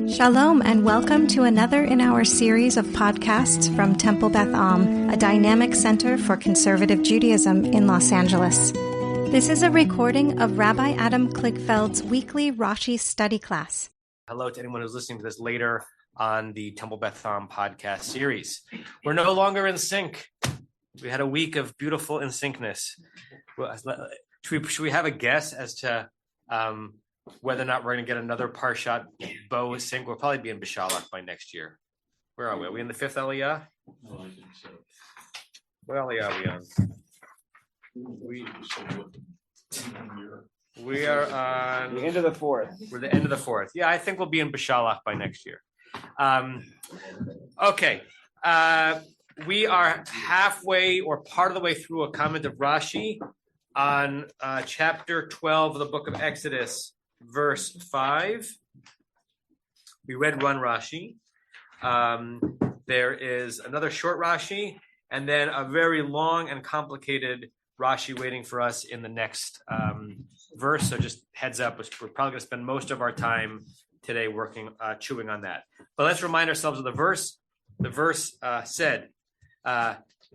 Shalom and welcome to another in our series of podcasts from Temple Beth Am, a dynamic center for conservative Judaism in Los Angeles. This is a recording of Rabbi Adam Kligfeld's weekly Rashi study class. Hello to anyone who's listening to this later on the Temple Beth Am podcast series. We're no longer in sync. We had a week of beautiful in syncness. Should we have a guess as to whether or not we're going to get another Parshat Bo sync? We'll probably be in Bishalach by next year. Where are we? Are we in the fifth Aliyah? No, I think so. What Aliyah are we on? We are on the end of the fourth. We're the end of the fourth. Yeah, I think we'll be in Bishalach by next year. Okay. We are halfway or part of the way through a comment of Rashi on chapter 12 of the book of Exodus, verse 5. We read one Rashi. There is another short Rashi, and then a very long and complicated Rashi waiting for us in the next verse. So just heads up, we're probably going to spend most of our time today chewing on that. But let's remind ourselves of the verse. The verse said,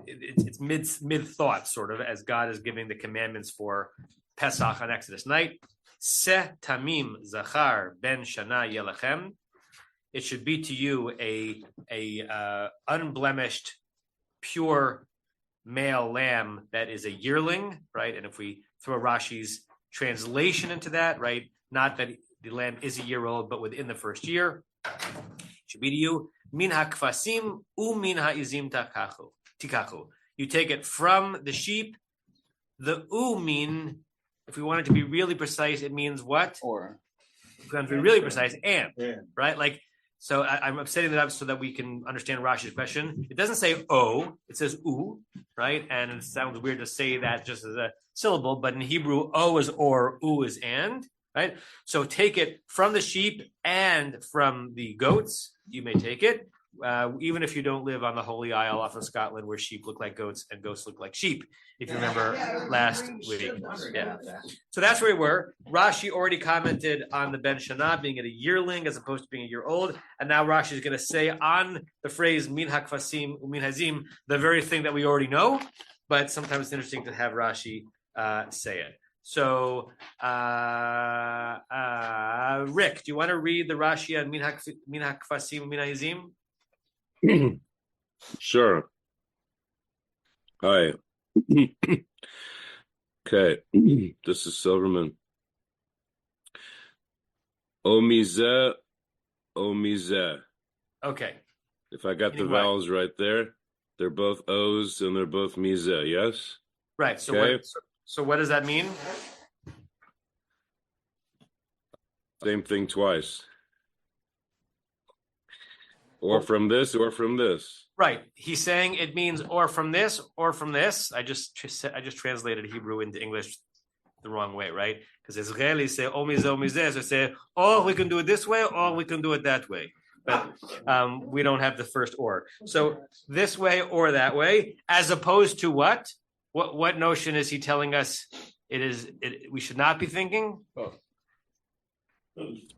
it's mid thought, sort of, as God is giving the commandments for Pesach on Exodus night. Se tamim zachar ben shana yelachem. It should be to you a unblemished, pure male lamb that is a yearling, right? And if we throw Rashi's translation into that, right, not that the lamb is a year old, but within the first year, it should be to you min hakfasim u min ha'izim tikachu. You take it from the sheep. The u mean, if we wanted to be really precise, it means what? Or. If we want to be really precise, and, right? Like, so I'm setting that up so that we can understand Rashi's question. It doesn't say o, it says u, right? And it sounds weird to say that just as a syllable, but in Hebrew, o is or, u is and, right? So take it from the sheep and from the goats. You may take it, even if you don't live on the Holy Isle off of Scotland, where sheep look like goats and goats look like sheep. If you remember last week, yeah. So that's where we were. Rashi already commented on the Ben Shana being at a yearling as opposed to being a year old, and now Rashi is going to say on the phrase Min Hakfasim Umin Hazim the very thing that we already know, but sometimes it's interesting to have Rashi say it. So, Rick, do you want to read the Rashi on Min Hakfasim Umin Hazim? Sure. Hi. Okay. This is Silverman. Omizeh. Okay. If I got the vowels right there, they're both O's and they're both Mizeh, yes? Right. So okay. So what does that mean? Same thing twice. Or from this, or from this. Right. He's saying it means or from this, or from this. I just translated Hebrew into English the wrong way, right? Because Israelis say omizeh, so say, oh, we can do it this way, or we can do it that way. But we don't have the first or. So this way or that way, as opposed to what? What notion is he telling us we should not be thinking?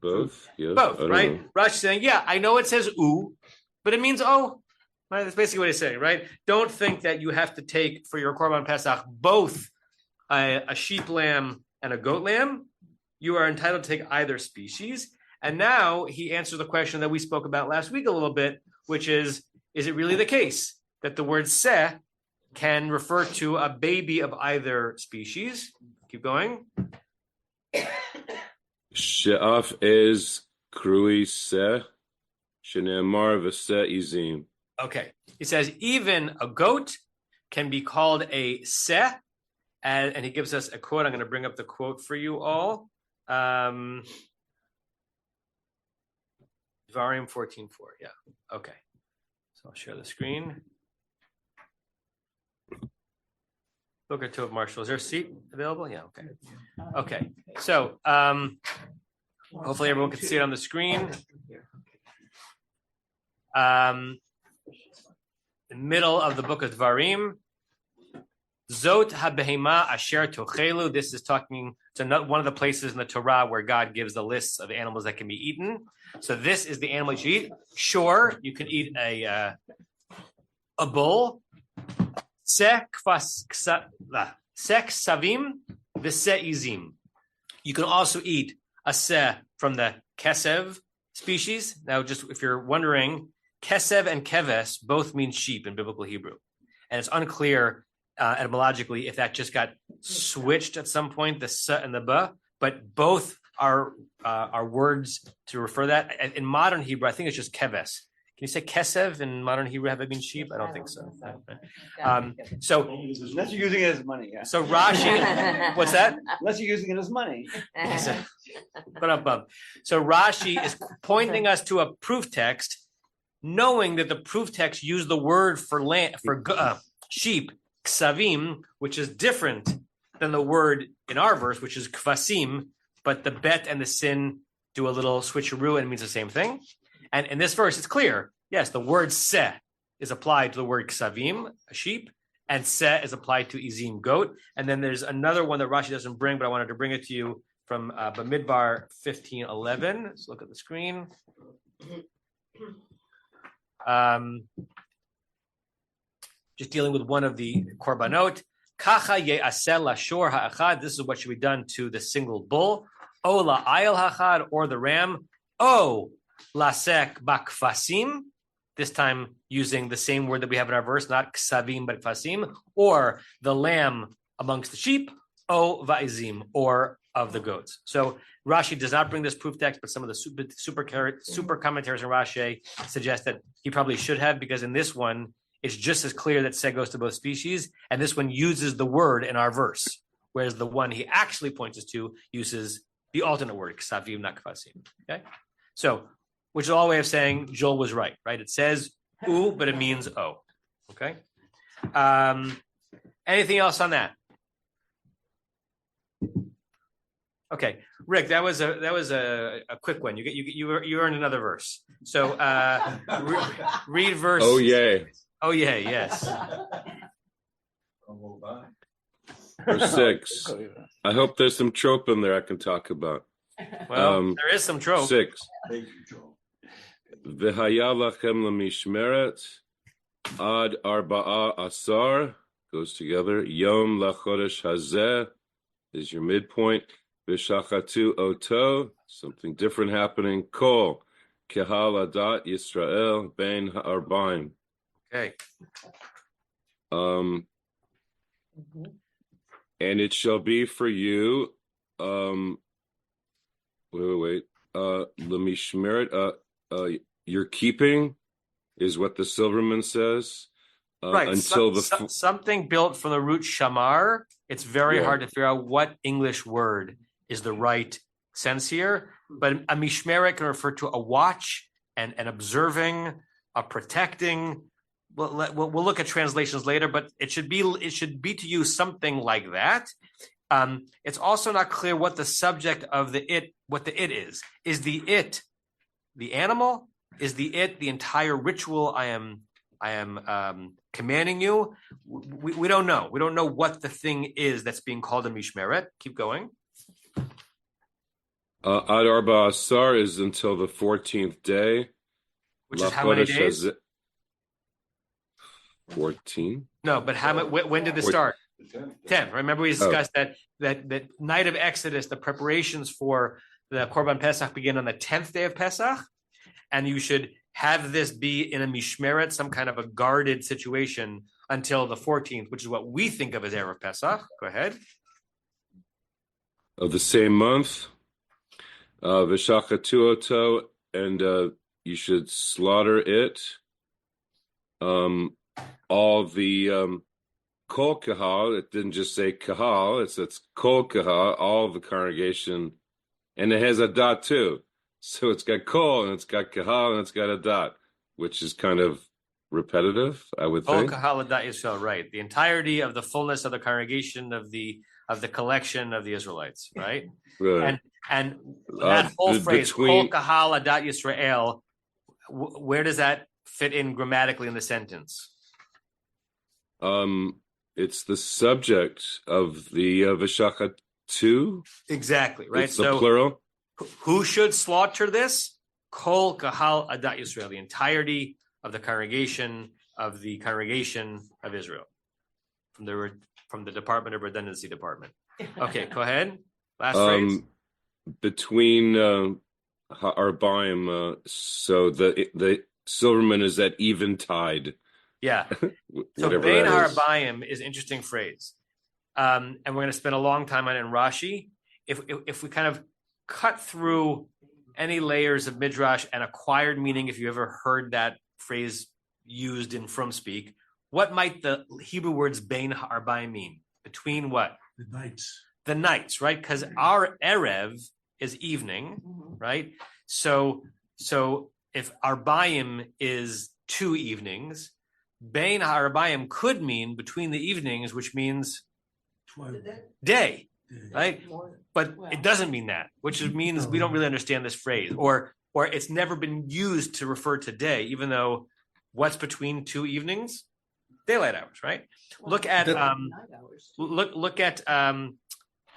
Both, yes. Both, right? Rashi's saying, yeah, I know it says u, but it means oh. Right? That's basically what he's saying, right? Don't think that you have to take for your Korban Pesach both a sheep lamb and a goat lamb. You are entitled to take either species. And now he answers the question that we spoke about last week a little bit, which is it really the case that the word seh can refer to a baby of either species? Keep going. She'af is krui seh, shene'emar v'seh izim. Okay. He says even a goat can be called a seh, and he gives us a quote. I'm going to bring up the quote for you all. Dvarim 14:4. Yeah. Okay. So I'll share the screen. Book or two of Marshall. Is there a seat available? Yeah. Okay. Okay. So hopefully everyone can see it on the screen. In the middle of the book of Dvarim, Zot habehema asher tochelu. This is talking It's one of the places in the Torah where God gives the lists of animals that can be eaten. So this is the animal you should eat. Sure, you can eat a bull. Sek savim v'se'izim. You can also eat a seh from the kesev species. Now, just if you're wondering, kesev and keves both mean sheep in biblical Hebrew. And it's unclear etymologically if that just got switched at some point, the s and the b, but both are words to refer that. In modern Hebrew, I think it's just keves. Can you say kesev in modern Hebrew have it mean sheep? I don't think so. So unless you're using it as money, yeah. So Rashi, what's that? Unless you're using it as money. So Rashi is pointing us to a proof text, knowing that the proof text used the word for land for sheep, ksavim, which is different than the word in our verse, which is kvasim, but the bet and the sin do a little switcheroo and it means the same thing. And in this verse, it's clear. Yes, the word se is applied to the word ksavim, a sheep, and se is applied to izim, goat. And then there's another one that Rashi doesn't bring, but I wanted to bring it to you from Bamidbar 15:11. Let's look at the screen. Just dealing with one of the korbanot. Kacha ye'aseh lashor ha'achad. This is what should be done to the single bull. O la'ayel ha'achad, or the ram. O lasek bakfasim. This time using the same word that we have in our verse, not ksavim but kfasim. Or the lamb amongst the sheep. O va'izim, or of the goats. So Rashi does not bring this proof text, but some of the super commentaries in Rashi suggest that he probably should have, because in this one, it's just as clear that se goes to both species, and this one uses the word in our verse, whereas the one he actually points us to uses the alternate word, ksavim, not kvasim. Okay? So, which is all way of saying Joel was right? It says u, but it means o. Okay? Anything else on that? Okay, Rick, that was a quick one. You earned another verse. So read verse. Oh yay! Oh yeah, yes. Verse 6. I hope there's some trope in there I can talk about. Well, there is some trope. 6. V'haya lachem lemishmeret ad arba'a asar, goes together. Yom lachodesh hazeh is your midpoint. V'shachatu oto, something different happening. Kol kehal adat Yisrael ben ha'arbaim. Okay. And it shall be for you. Wait. Lemishmeret. Your keeping is what the Silverman says. Right. Until something built from the root shamar. It's very hard to figure out what English word is the right sense here. But a mishmeret can refer to a watch and observing, a protecting. We'll look at translations later, but it should be to you something like that. It's also not clear what the subject of what the it is. Is the it the animal? Is the it the entire ritual I am commanding you? We don't know. We don't know what the thing is that's being called a mishmeret. Keep going. Ad Arba Asar is until the 14th day. Which is how many days? 14. No, but when did this start? 10. Remember we discussed that night of Exodus, the preparations for the Korban Pesach begin on the 10th day of Pesach, and you should have this be in a mishmeret, some kind of a guarded situation, until the 14th, which is what we think of as Erev Pesach. Go ahead. Of the same month, V'shachatu oto, and you should slaughter it. All the kol kahal, it didn't just say kahal, it's kol kahal, all of the congregation, and it has a dot too. So it's got kol, and it's got kahal, and it's got a dot, which is kind of repetitive, I would think. Kol kahal adat Yisrael, right? The entirety of the fullness of the congregation of the collection of the Israelites, right? Right. And that whole phrase, kol kahal adat Yisrael, where does that fit in grammatically in the sentence? It's the subject of the V'shachatu two. Exactly, right? It's the plural. Who should slaughter this? Kol kahal adat Yisrael, the entirety of the congregation of Israel, from the Department of Redundancy Department. Okay, go ahead. Last phrase. Between Arbaim, so the silverman is at eventide. Yeah. So Bein Harabayim is an interesting phrase, and we're going to spend a long time on it in Rashi. If we kind of cut through any layers of midrash and acquired meaning, if you ever heard that phrase used in From Speak, what might the Hebrew words Bein Harabayim mean? Between what? The nights, right? Because our Erev is evening, right? So if Arbaim is 2 evenings, Bein Harabayim could mean between the evenings, which means day, right? But it doesn't mean that, which means we don't really understand this phrase, or it's never been used to refer to day, even though what's between 2 evenings? Daylight hours, right? Look at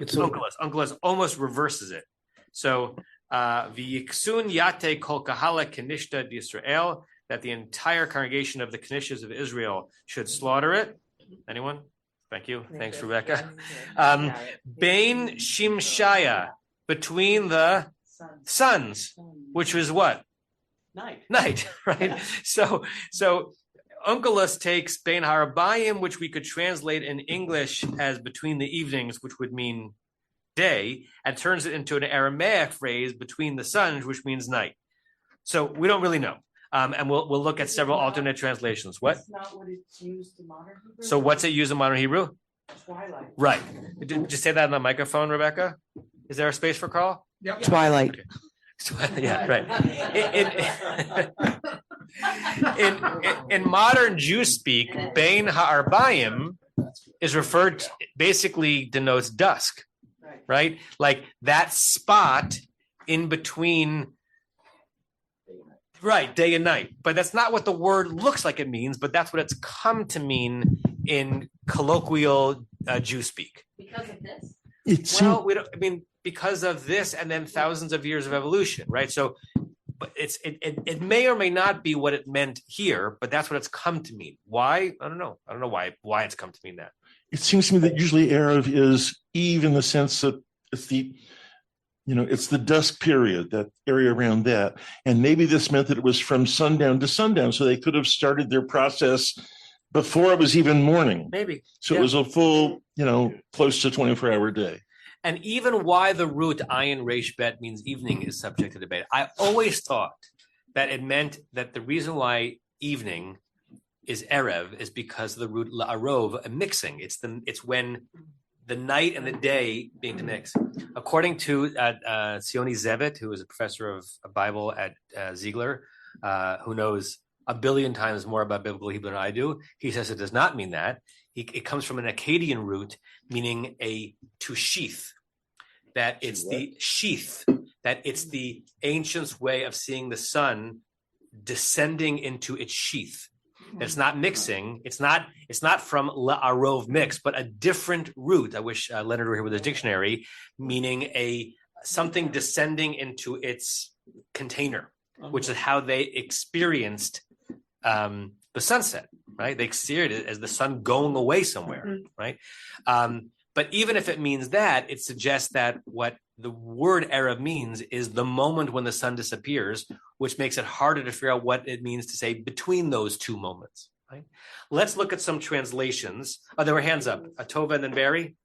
Unkelos almost reverses it. So v'yiksun yate kol kahala kenishta d'Yisrael, that the entire congregation of the Kenishtas of Israel should slaughter it. Anyone? Thank you. Thanks, Rebecca. Bein Shimshaya, between the sons, which was what? Night, right? So Unkelos takes Bein Harabayim, which we could translate in English as between the evenings, which would mean day, and turns it into an Aramaic phrase, between the sons, which means night. So we don't really know. And we'll look at several alternate translations. What? That's not what it's used in modern Hebrew. So what's it used in modern Hebrew? Twilight. Right. Did you say that on the microphone, Rebecca? Is there a space for Carl? Yep. Twilight. Okay. Yeah, right. In modern Jew speak, Bein Ha'arbayim is referred to, basically denotes dusk, right? Like that spot in between, right, day and night. But that's not what the word looks like it means, but that's what it's come to mean in colloquial Jew speak. Because of this? Because of this and then thousands of years of evolution, right? So but it may or may not be what it meant here, but that's what it's come to mean. Why? I don't know. I don't know why it's come to mean that. It seems to me that usually Erev is eve in the sense that it's the dusk period, that area around that. And maybe this meant that it was from sundown to sundown, so they could have started their process before it was even morning. Maybe. So It was a full, close to 24-hour day. And even why the root ayin resh bet means evening is subject to debate. I always thought that it meant that the reason why evening is erev is because of the root la'arov, a mixing. It's when the night and the day being to mix. According to Sioni Zevet, who is a professor of Bible at Ziegler, who knows a billion times more about biblical Hebrew than I do, he says it does not mean that. It comes from an Akkadian root, meaning to sheath. That it's the sheath, that it's the ancients' way of seeing the sun descending into its sheath. It's not mixing. It's not from la'arov mix, but a different root. I wish Leonard were here with his dictionary, meaning something descending into its container, which is how they experienced the sunset, right? They experienced it as the sun going away somewhere, right? But even if it means that, it suggests that what the word Erev means is the moment when the sun disappears, which makes it harder to figure out what it means to say between those two moments. Right? Let's look at some translations. Oh, there were hands up. Tova and then Barry.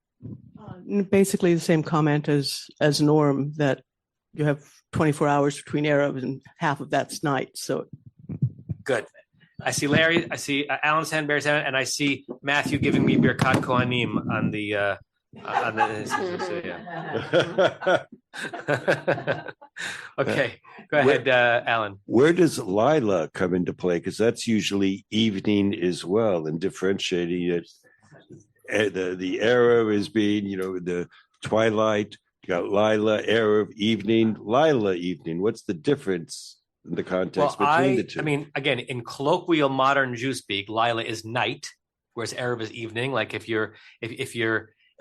Basically the same comment as Norm, that you have 24 hours between Erev and half of that's night. So good. I see Larry, I see Alan's hand, Barry's hand, and I see Matthew giving me Birkat Kohanim on the Okay, go ahead, Alan. Where does Lila come into play? Because that's usually evening as well, and differentiating it. The Erev is being, the twilight. You got Lila, Erev, evening, Lila, evening. What's the difference in the context between the two? I mean, again, in colloquial modern Jew speak, Lila is night, whereas Erev is evening. Like if you're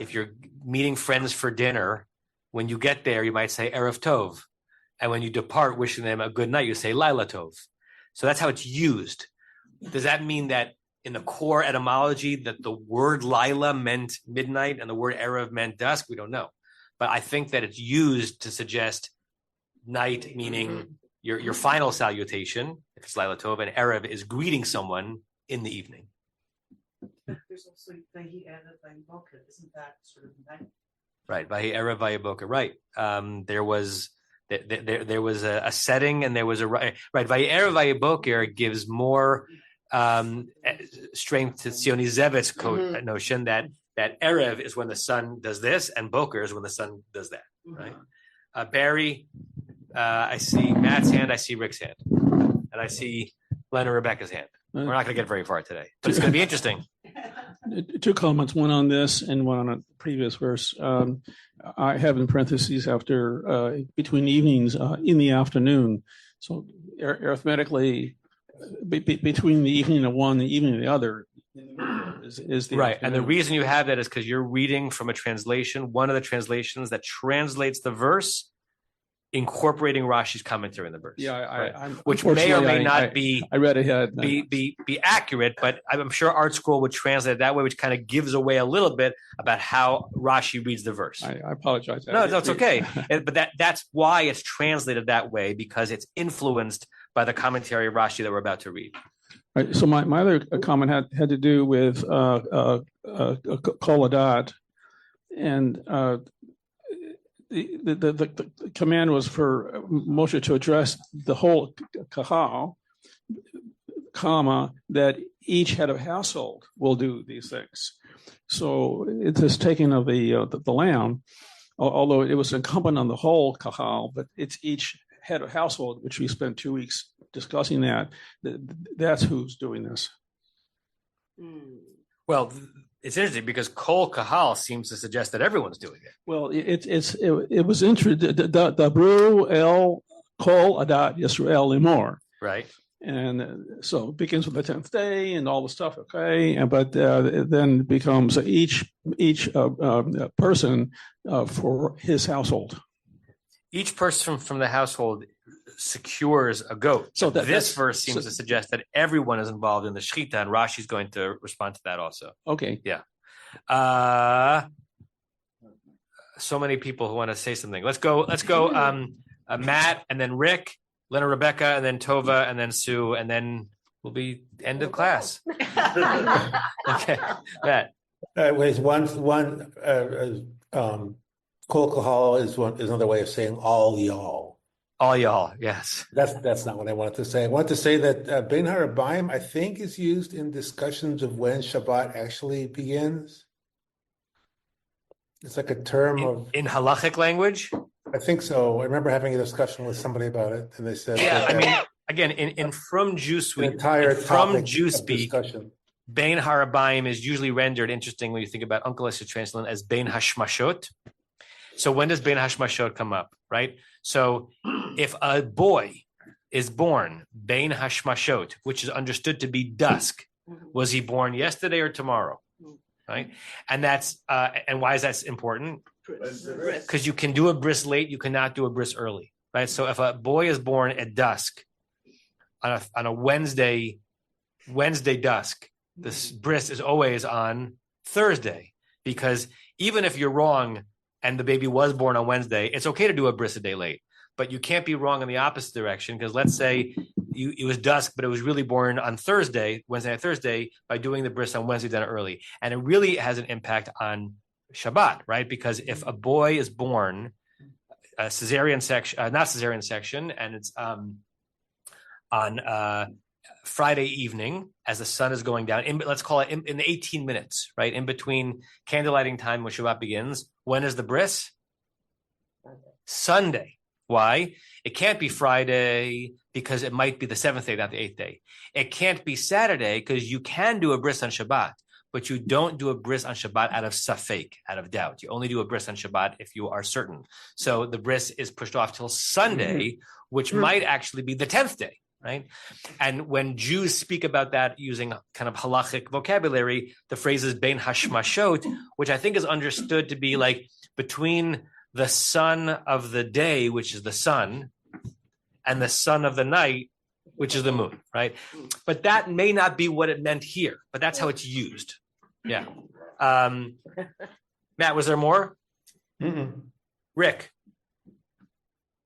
if you're meeting friends for dinner, when you get there, you might say Erev Tov. And when you depart, wishing them a good night, you say Laila Tov. So that's how it's used. Does that mean that in the core etymology that the word Laila meant midnight and the word Erev meant dusk? We don't know. But I think that it's used to suggest night, meaning your final salutation, if it's Laila Tov, and Erev is greeting someone in the evening. There's also Vahi Erev Vahi Boker. Isn't that sort of night? Right, Vahi Erev Vahi Boker. Right. There was a setting, and there was a right. Vahi Erev Vahi Boker gives more strength to Tzioni Zevet's notion that Erev is when the sun does this, and Boker is when the sun does that. Right. Barry, I see Matt's hand, I see Rick's hand, and I see Len and Rebecca's hand. We're not going to get very far today, but it's going to be interesting. Two comments, one on this and one on a previous verse. I have in parentheses after between evenings in the afternoon. So arithmetically, between the evening of one and the evening of the other is the right. afternoon. And the reason you have that is because you're reading from a translation, one of the translations that translates the verse, incorporating Rashi's commentary in the verse. Yeah, which may or may not be. I read ahead. Be accurate, but I'm sure Art Scroll would translate it that way, which kind of gives away a little bit about how Rashi reads the verse. I apologize. No, it's okay. But that's why it's translated that way, because it's influenced by the commentary of Rashi that we're about to read. Right. So my other comment had to do with Kol Adat, and the command was for Moshe to address the whole kahal, that each head of household will do these things. So it's this taking of the lamb, although it was incumbent on the whole kahal, but it's each head of household, which we spent 2 weeks discussing that's who's doing this. Well, it's interesting because Kol Kahal seems to suggest that everyone's doing it. Well, it was interesting. Dabru el Kol Adat Yisrael Limor. Right. And so it begins with the 10th day and all the stuff, okay? But then becomes each person for his household. Each person from the household secures a goat. So this verse seems to suggest that everyone is involved in the shechita, and Rashi's going to respond to that also. Okay. Yeah. So many people who want to say something. Let's go. Matt, and then Rick, Lena, Rebecca, and then Tova, and then Sue, and then we'll be end of class. Okay, Matt. Kol Kahal is another way of saying all y'all. All y'all, yes. That's not what I wanted to say. I wanted to say that Bein Harabayim, I think, is used in discussions of when Shabbat actually begins. It's like a term in halachic language. I think so. I remember having a discussion with somebody about it, and they said, "Yeah, I mean, again, in from Jew speak, Bein Harabayim is usually rendered interesting when you think about Uncle Esther translation as Bein Hashmashot. So when does Bein Hashmashot come up, right? So if a boy is born Bein Hashmashot, which is understood to be dusk, was he born yesterday or tomorrow, right? And that's and why is that important? Because you can do a bris late, you cannot do a bris early, right? So if a boy is born at dusk on a Wednesday dusk, this bris is always on Thursday, because even if you're wrong and the baby was born on Wednesday, it's okay to do a bris a day late, but you can't be wrong in the opposite direction, because let's say it was dusk, but it was really born on Thursday, Wednesday and Thursday, by doing the bris on Wednesday done early. And it really has an impact on Shabbat, right? Because if a boy is born not cesarean section, and it's on Friday evening as the sun is going down, let's call it in the 18 minutes, right? In between candlelighting time when Shabbat begins. When is the bris? Sunday. Why? It can't be Friday because it might be the 7th day, not the 8th day. It can't be Saturday because you can do a bris on Shabbat, but you don't do a bris on Shabbat out of safek, out of doubt. You only do a bris on Shabbat if you are certain. So the bris is pushed off till Sunday, which might actually be the 10th day. right? And when Jews speak about that using kind of halachic vocabulary, the phrase is bein hashmashot, which I think is understood to be like between the son of the day, which is the sun, and the son of the night, which is the moon, right? But that may not be what it meant here, but that's how it's used. Yeah. Matt, was there more? Rick.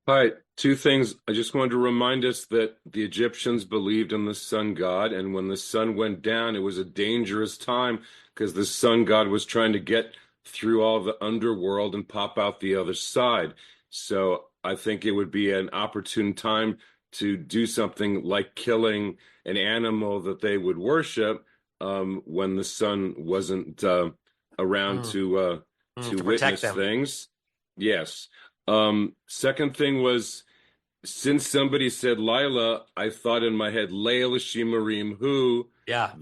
All right, two things. I just wanted to remind us that the Egyptians believed in the sun god, and when the sun went down, it was a dangerous time because the sun god was trying to get through all the underworld and pop out the other side. So I think it would be an opportune time to do something like killing an animal that they would worship when the sun wasn't around to witness them. Things. Yes. Second thing was, since somebody said Lila, I thought in my head Leil Shimarim who. Yeah.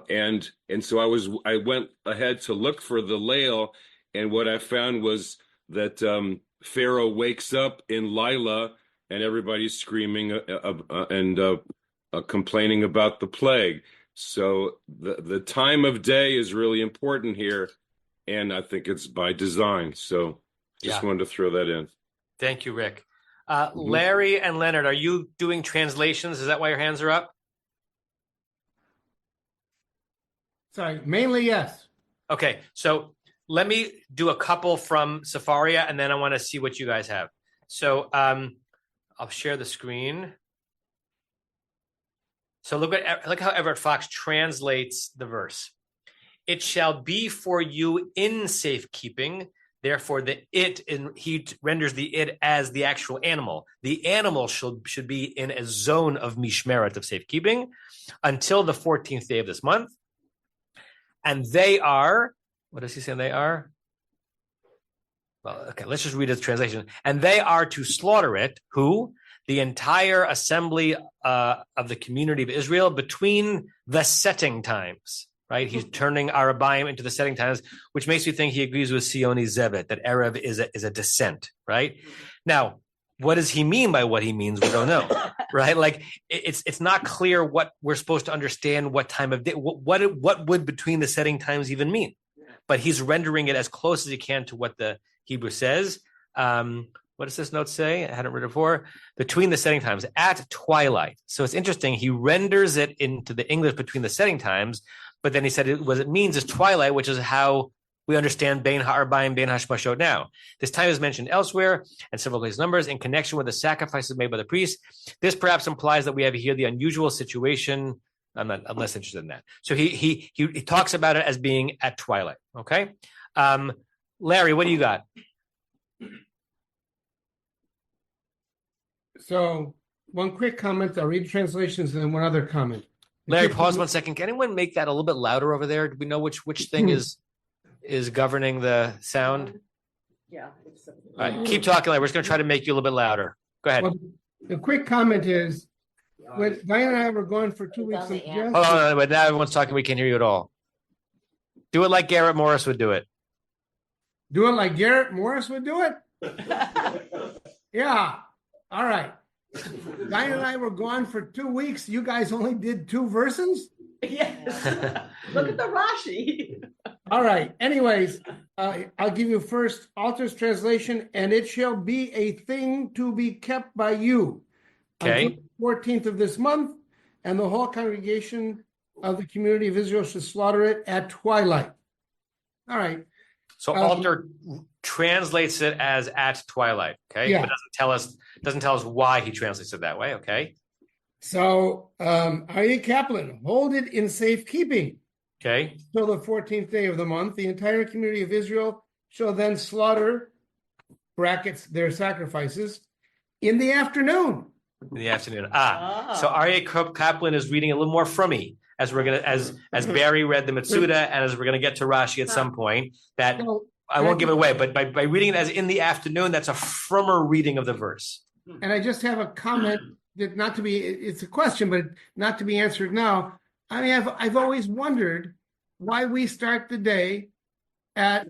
And so I went ahead to look for the Leil, and what I found was that Pharaoh wakes up in Lila and everybody's screaming and complaining about the plague. So the time of day is really important here, and I think it's by design. So just wanted to throw that in. Thank you, Rick. Larry and Leonard, are you doing translations? Is that why your hands are up? Sorry, mainly yes. Okay, so let me do a couple from Safaria, and then I want to see what you guys have. So I'll share the screen. So look how Everett Fox translates the verse. It shall be for you in safekeeping. Therefore, he renders the it as the actual animal. The animal should be in a zone of mishmeret, of safekeeping, until the 14th day of this month. And they are, what does he say they are? Well, okay, let's just read his translation. And they are to slaughter it, who? The entire assembly of the community of Israel between the setting times. Right, he's turning Arabaim into the setting times, which makes me think he agrees with Sioni Zebet that Erev is a descent. Right now, what does he mean by what he means? We don't know. Right, like it's not clear what we're supposed to understand. What time of day? What would between the setting times even mean? But he's rendering it as close as he can to what the Hebrew says. What does this note say? I hadn't read it before. Between the setting times, at twilight. So it's interesting. He renders it into the English between the setting times. But then he said what it means is twilight, which is how we understand Bein Ha'arbaim, Bein Hashmashot now. This time is mentioned elsewhere and several place numbers in connection with the sacrifices made by the priests. This perhaps implies that we have here the unusual situation. I'm less interested in that. So he talks about it as being at twilight. Okay, Larry, what do you got? So one quick comment. I'll read translations and then one other comment. Larry, pause 1 second. Can anyone make that a little bit louder over there? Do we know which thing is governing the sound? Yeah. All right, keep talking, Larry. We're just going to try to make you a little bit louder. Go ahead. Well, the quick comment is, when Diane and I were gone for 2 weeks. Hold on, but now everyone's talking. We can't hear you at all. Do it like Garrett Morris would do it. Do it like Garrett Morris would do it? Yeah. All right. Diane and I were gone for 2 weeks. You guys only did 2 verses? Yes. Look at the Rashi. All right. Anyways, I'll give you first Alter's translation, and it shall be a thing to be kept by you. Okay. Until the 14th of this month, and the whole congregation of the community of Israel should slaughter it at twilight. All right. So Alter translates it as at twilight. Okay. Yeah. But doesn't tell us why he translates it that way. Okay. So Aryeh Kaplan, hold it in safekeeping. Okay. Till the 14th day of the month. The entire community of Israel shall then slaughter, brackets, their sacrifices in the afternoon. In the afternoon. So Aryeh Kaplan is reading a little more from me, as we're gonna as Barry read the Mitsuda, and as we're gonna get to Rashi at some point. That I won't give it away, but by reading it as in the afternoon, that's a firmer reading of the verse. And I just have a comment that it's a question, but not to be answered now. I mean, I've always wondered why we start the day at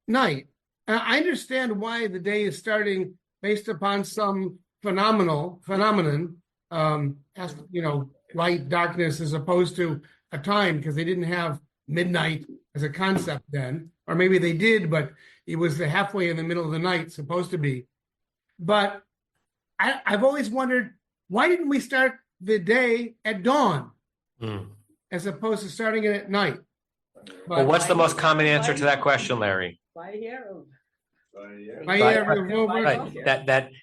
night. I understand why the day is starting based upon some phenomenon light, darkness, as opposed to a time, because they didn't have midnight as a concept then, or maybe they did, but it was the halfway in the middle of the night, supposed to be. But I've always wondered, why didn't we start the day at dawn as opposed to starting it at night? Well, what's the most common answer to that question, Larry? Right.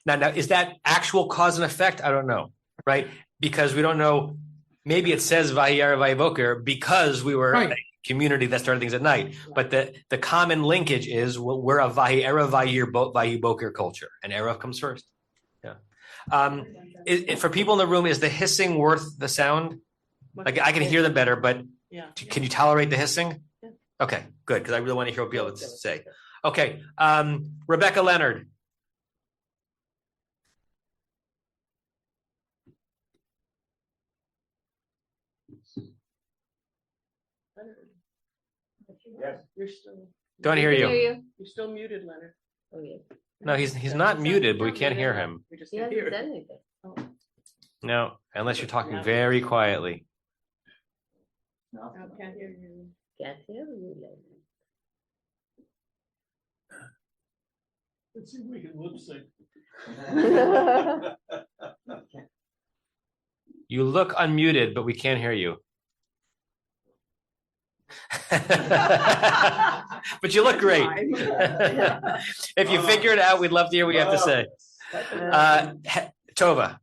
Now, is that actual cause and effect? I don't know, right? Because we don't know. Maybe it says Vayera Vayiboker because we were a community that started things at night. But the common linkage is we're a Vayera Vayiboker culture, and Erev comes first. Yeah. For people in the room, is the hissing worth the sound? Like I can hear them better, but can you tolerate the hissing? Yeah. Okay, good, because I really want to hear what people have to say. Okay, Rebecca Leonard. Yes. You're still. Don't hear you. You're still muted, Leonard. Oh, yeah. No, he's not muted, but we can't hear him. We just can't hear anything. Oh. No, unless you're talking very quietly. No, can't hear you. Can't hear you. Let's see if we can lip sync. You look unmuted, but we can't hear you. But you look great. If you figure it out, we'd love to hear what you have to say. Tova.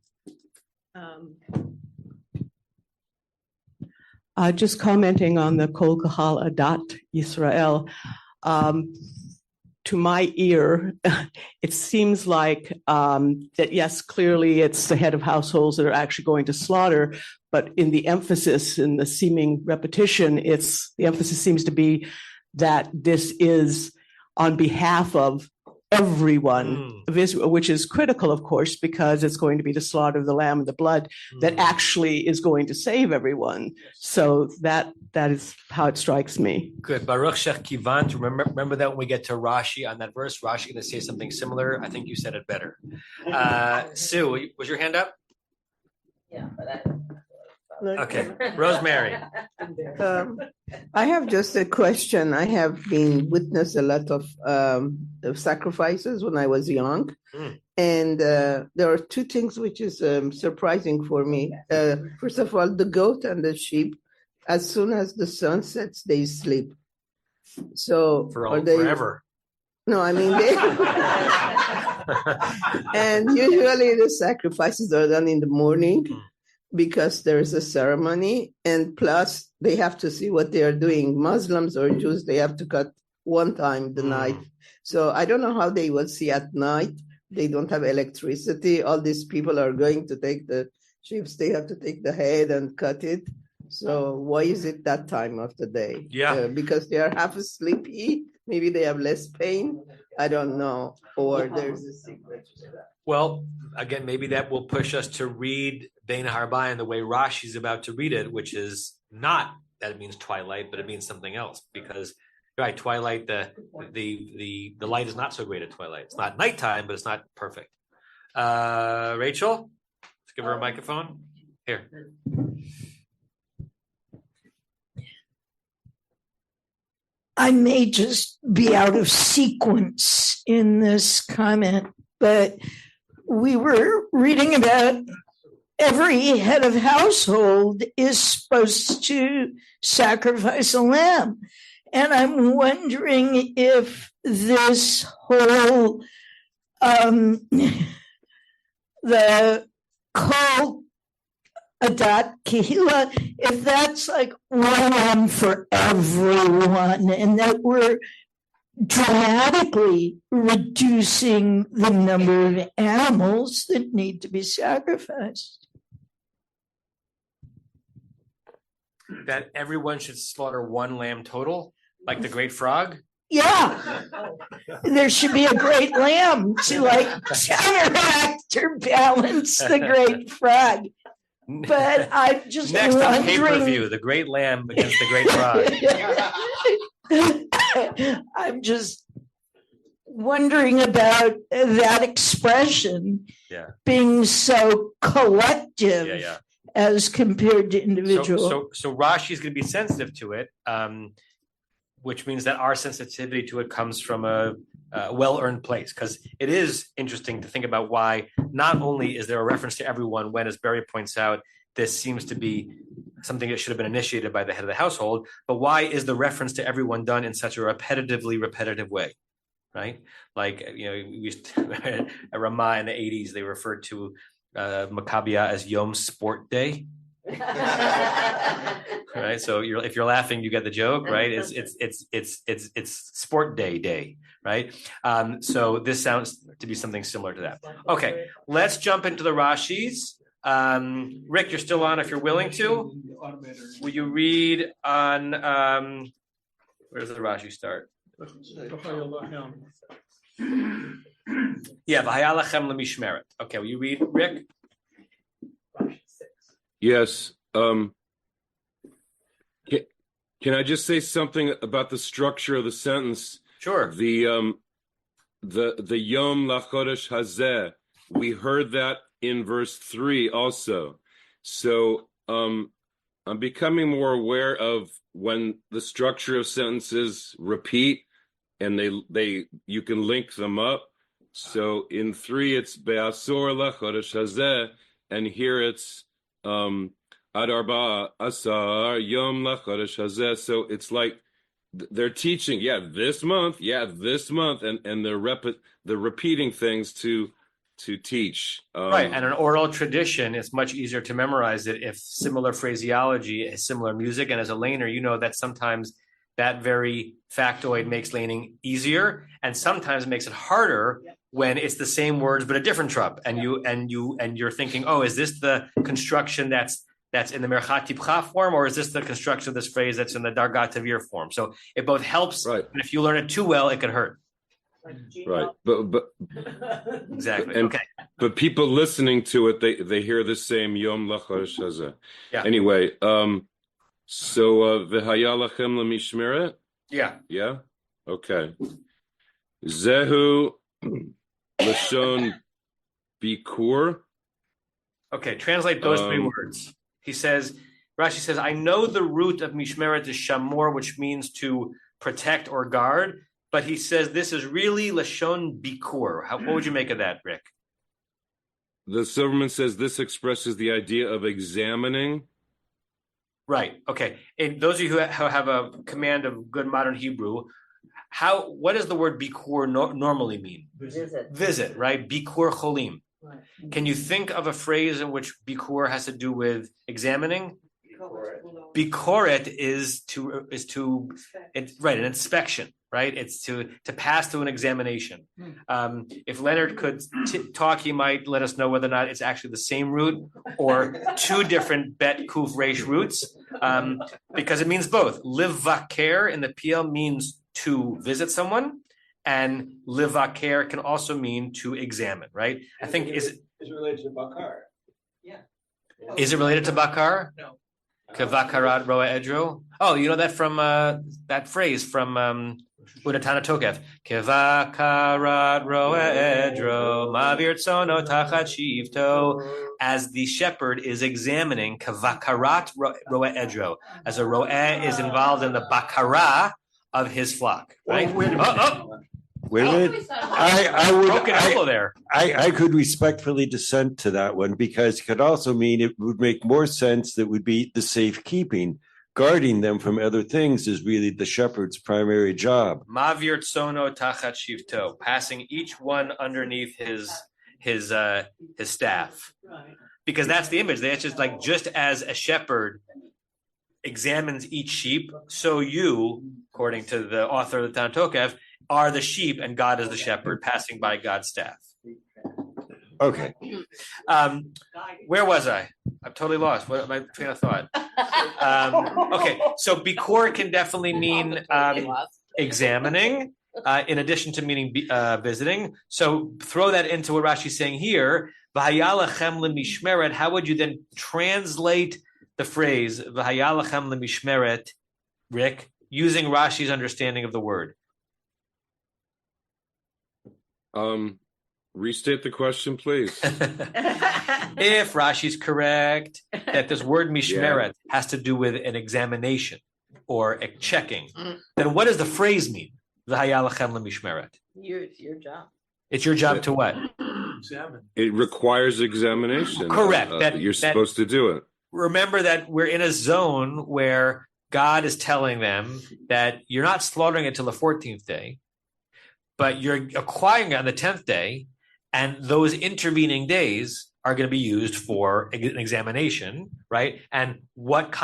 Just commenting on the Kol Kahal Adat Yisrael. To my ear, it seems like that, yes, clearly it's the head of households that are actually going to slaughter, but in the emphasis, in the seeming repetition, the emphasis seems to be that this is on behalf of everyone of Israel, which is critical, of course, because it's going to be the slaughter of the lamb and the blood that actually is going to save everyone. So that is how it strikes me. Good. Baruch Shech Kivant. Remember that when we get to Rashi on that verse, Rashi going to say something similar. I think you said it better. Sue, was your hand up? Yeah, but Okay. Rosemary. I have just a question. I have been witness a lot of sacrifices when I was young. And there are two things which is surprising for me. First of all, the goat and the sheep, as soon as the sun sets, they sleep. So forever. No, I mean, and usually the sacrifices are done in the morning, because there's a ceremony, and plus they have to see what they are doing. Muslims or Jews, they have to cut one time the knife. So I don't know how they will see at night. They don't have electricity. All these people are going to take the sheep. They have to take the head and cut it. So why is it that time of the day? Yeah. Because they are half sleepy. Maybe they have less pain. I don't know. Or there's a secret to that. Well, again, maybe that will push us to read Bein Harbaim the way Rashi's about to read it, which is not that it means twilight, but it means something else. Because right, twilight, the light is not so great at twilight. It's not nighttime, but it's not perfect. Rachel, let's give her a microphone. Here. I may just be out of sequence in this comment, but we were reading about every head of household is supposed to sacrifice a lamb. And I'm wondering if this whole, the Kol Adat Kehila, if that's like one lamb for everyone, and that we're dramatically reducing the number of animals that need to be sacrificed. That everyone should slaughter one lamb total, like the Great Frog? Yeah, there should be a great lamb to like counteract or balance the Great Frog. But I'm just next wondering... on pay-per-view, the Great Lamb against the Great Frog. I'm just wondering about that expression being so collective as compared to individual. So Rashi is going to be sensitive to it, which means that our sensitivity to it comes from a well-earned place, because it is interesting to think about why not only is there a reference to everyone when, as Barry points out, this seems to be something that should have been initiated by the head of the household, but why is the reference to everyone done in such a repetitive way, right? Like, we used to, at Ramah in the 80s, they referred to Maccabia as Yom Sport Day. Right, so if you're laughing, you get the joke, right? It's Sport Day, right? So this sounds to be something similar to that. Okay, let's jump into the Rashis. Rick, you're still on if you're willing to. Will you read on where does the Rashi start? Yeah, V'haya lachem lemishmeret. Okay, will you read, Rick? Yes. Can I just say something about the structure of the sentence? Sure. The Yom Lachodesh Hazeh, we heard that in verse 3 also. So I'm becoming more aware of when the structure of sentences repeat and you can link them up. So in 3 it's Be'asor Lachodesh Hazeh, and here it's Adarba Asar Yom Lachodesh Hazeh. So it's like they're teaching, this month, and they're repeating things to teach. Right, and an oral tradition, it's much easier to memorize it if similar phraseology is similar music. And as a laner, you know that sometimes that very factoid makes laning easier, and sometimes makes it harder when it's the same words but a different trup. And you're thinking, oh, is this the construction that's in the Merchat Tipcha form, or is this the construction of this phrase that's in the Dargat Tavir form? So it both helps, right. And if you learn it too well, it can hurt. Right, but exactly. Okay, but people listening to it, they hear the same Yom Lachodesh Hazeh. Yeah. Anyway, so V'haya lachem lemishmeret. Yeah. Okay. Zehu lashon bikur. Okay, translate those 3 words. He says, Rashi says, I know the root of mishmeret is shamor, which means to protect or guard. But he says this is really lashon bikur. What would you make of that, Rick? The Silverman says this expresses the idea of examining. Right. Okay. And those of you who have a command of good modern Hebrew, what does the word bikur normally mean? Visit, right? Bikur cholim. Right. Can you think of a phrase in which bikur has to do with examining? Bikoret is an inspection, right? It's to pass through an examination. If Leonard could talk, he might let us know whether or not it's actually the same root or 2 different bet kuf resh roots, because it means both. Livaker in the PL means to visit someone, and livaker can also mean to examine, right? I think is related to bakar. Yeah. Is it related to bakar? No. Kavakarat roa edro. Oh, you know that from that phrase from Unatana Tokev. Kavakarat roa edro mavir tzono tachat shivto. As the shepherd is examining kavakarat roa edro, as a roa is involved in the bakara of his flock. Right. Wait a minute. I could respectfully dissent to that one, because it could also mean it would make more sense that would be the safekeeping. Guarding them from other things is really the shepherd's primary job. Mavir tzono tachat shivto, passing each one underneath his staff. Because that's the image. That's just as a shepherd examines each sheep, so you, according to the author of the Tantokev, are the sheep and God is the shepherd passing by God's staff. Okay. Where was I? I'm totally lost. What my train of thought? Okay, so bikor can definitely mean examining, in addition to meaning visiting. So throw that into what Rashi's saying here. V'haya lachem lemishmeret. How would you then translate the phrase V'haya lachem lemishmeret, Rick, using Rashi's understanding of the word? Restate the question, please. If Rashi's correct that this word mishmeret has to do with an examination or a checking, then what does the phrase mean? V'haya lachem lemishmeret. It's your job. It's your job to what? Examine. It requires examination. Correct. You're supposed to do it. Remember that we're in a zone where God is telling them that you're not slaughtering it till the 14th day, but you're acquiring it on the 10th day, and those intervening days are going to be used for an examination, right? And what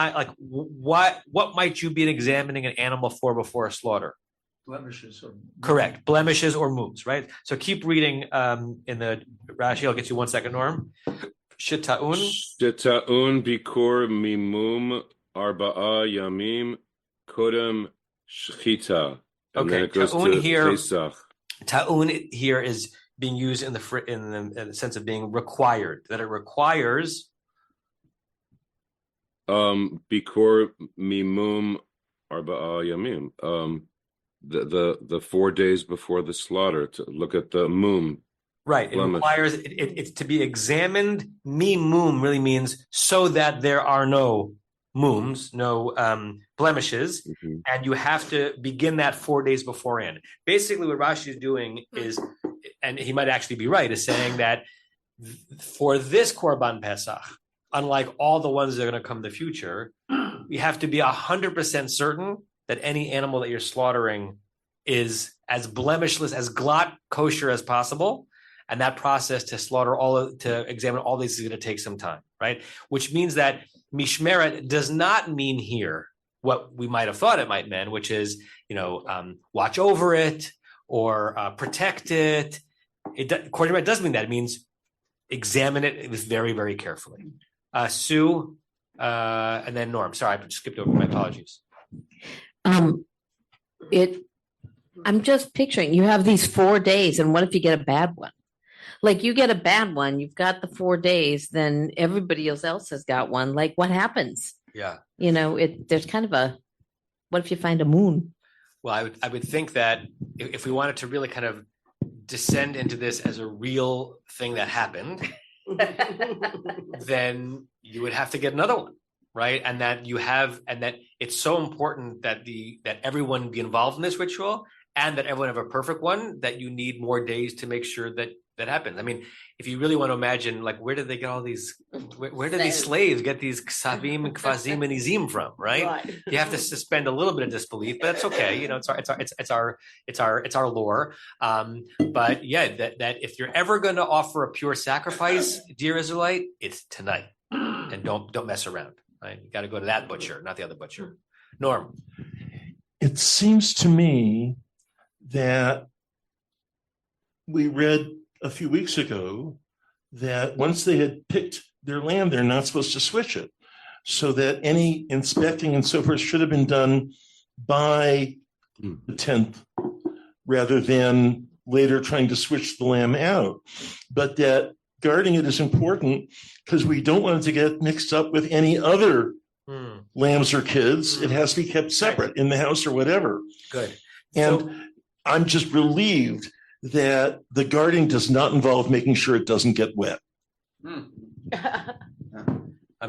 might you be examining an animal for before a slaughter? Blemishes. Correct. Blemishes or moves, right? So keep reading in the Rashi. I'll get you 1 second, Norm. Shita'un bikur mimum arba'a yamim kodem shchita. And then it goes to Pesach. Ta'un here is being used in the sense of being required, that it requires bikur mimum arba'a yamim. The 4 days before the slaughter to look at the mum. Right. It requires it's to be examined. Mum really means so that there are no mums, no blemishes, and you have to begin that 4 days beforehand. Basically, what Rashi is doing is, and he might actually be right, is saying that for this Korban Pesach, unlike all the ones that are going to come in the future, you have to be 100% certain that any animal that you're slaughtering is as blemishless, as glot kosher as possible. And that process to examine all these is going to take some time, right? Which means that mishmeret does not mean here what we might have thought it might mean, which is, watch over it or protect it. According to it doesn't mean that. It means examine it very, very carefully. Sue, and then Norm. Sorry, I skipped over. My apologies. I'm just picturing you have these 4 days, and what if you get a bad one? Like you get a bad one, you've got the 4 days, then everybody else has got one. Like what happens? Yeah. There's kind of what if you find a moon? Well, I would think that if we wanted to really kind of descend into this as a real thing that happened, then you would have to get another one. Right. And that it's so important that everyone be involved in this ritual and that everyone have a perfect one, that you need more days to make sure that happens. I mean, if you really want to imagine, like, where did they get all these, where did these slaves get these ksavim, kvazim, and izim from? Right. You have to suspend a little bit of disbelief, but that's okay. It's our lore. But yeah, that if you're ever going to offer a pure sacrifice, dear Israelite, it's tonight, and don't mess around. Right? You got to go to that butcher, not the other butcher. Norm. It seems to me that we read a few weeks ago that once they had picked their lamb, they're not supposed to switch it. So that any inspecting and so forth should have been done by the 10th rather than later trying to switch the lamb out. But that guarding it is important because we don't want it to get mixed up with any other lambs or kids. It has to be kept separate in the house or whatever. Good. And I'm just relieved that the guarding does not involve making sure it doesn't get wet. I'm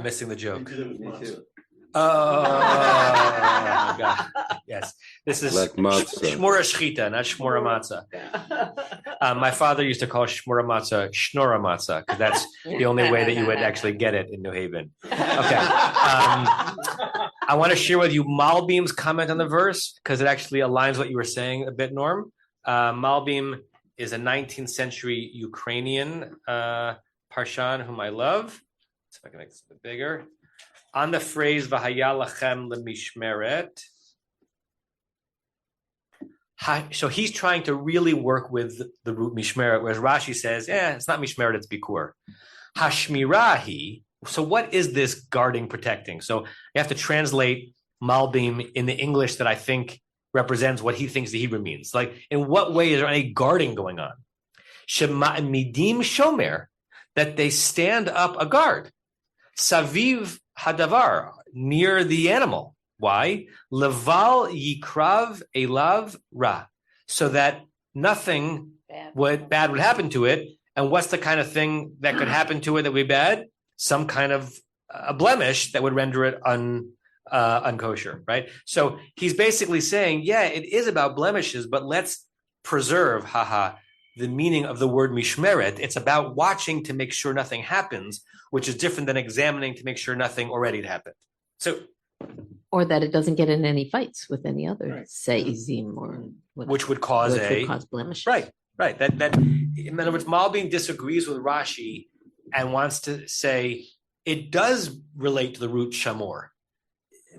missing the joke. Me too. Oh my God. Yes. This is like Shmura Shchita, not Shmura Matzah. My father used to call Shmura Matzah Shnora Matzah, because that's the only way that you would actually get it in New Haven. Okay. I want to share with you Malbim's comment on the verse, because it actually aligns what you were saying a bit, Norm. Malbim is a 19th century Ukrainian Parshan whom I love. See if I can make this a bit bigger. On the phrase "V'haya lachem lemishmeret," so he's trying to really work with the root mishmeret, whereas Rashi says, it's not mishmeret, it's bikur. Hashmirahi. So what is this guarding, protecting? So you have to translate Malbim in the English that I think represents what he thinks the Hebrew means. Like, in what way is there any guarding going on? Shema'amidim shomer, that they stand up a guard. Saviv hadavar, near the animal. Why? Leval yikrav elav ra, so that nothing bad would happen to it. And what's the kind of thing that could happen to it that would be bad? Some kind of a blemish that would render it unkosher, right? So he's basically saying, yeah, it is about blemishes, but let's preserve, the meaning of the word mishmeret. It's about watching to make sure nothing happens, which is different than examining to make sure nothing already had happened. So, or that it doesn't get in any fights with any other seizim or whatever, which would cause blemishes. Right. That in other words, Malbim disagrees with Rashi and wants to say it does relate to the root shamor,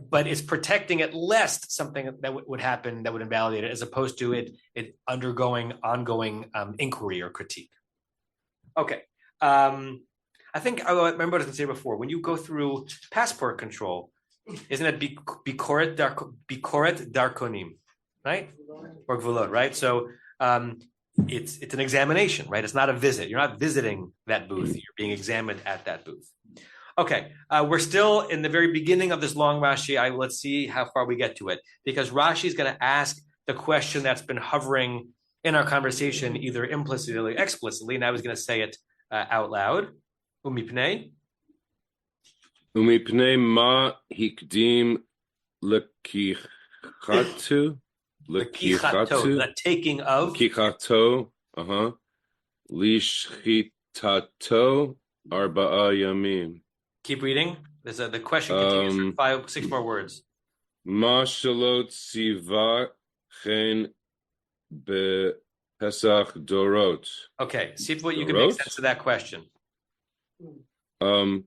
but it's protecting it lest something that would happen that would invalidate it, as opposed to it undergoing ongoing inquiry or critique. Okay. I think I remember what I was going to say before. When you go through passport control, isn't it bikoret darkonim, right? Or gvulot, right? So it's an examination, right? It's not a visit. You're not visiting that booth. You're being examined at that booth. Okay, we're still in the very beginning of this long Rashi. Let's see how far we get to it, because Rashi is going to ask the question that's been hovering in our conversation, either implicitly or explicitly, and I was going to say it out loud. Umipnei ma hikdim lekichatu. The taking of. Kichato, lishchitato arba'a yamim. Keep reading. There's the question continues for 6 more words. Ma shalot siva chen be-pesach dorot. Okay, see what you can make sense of that question. I'm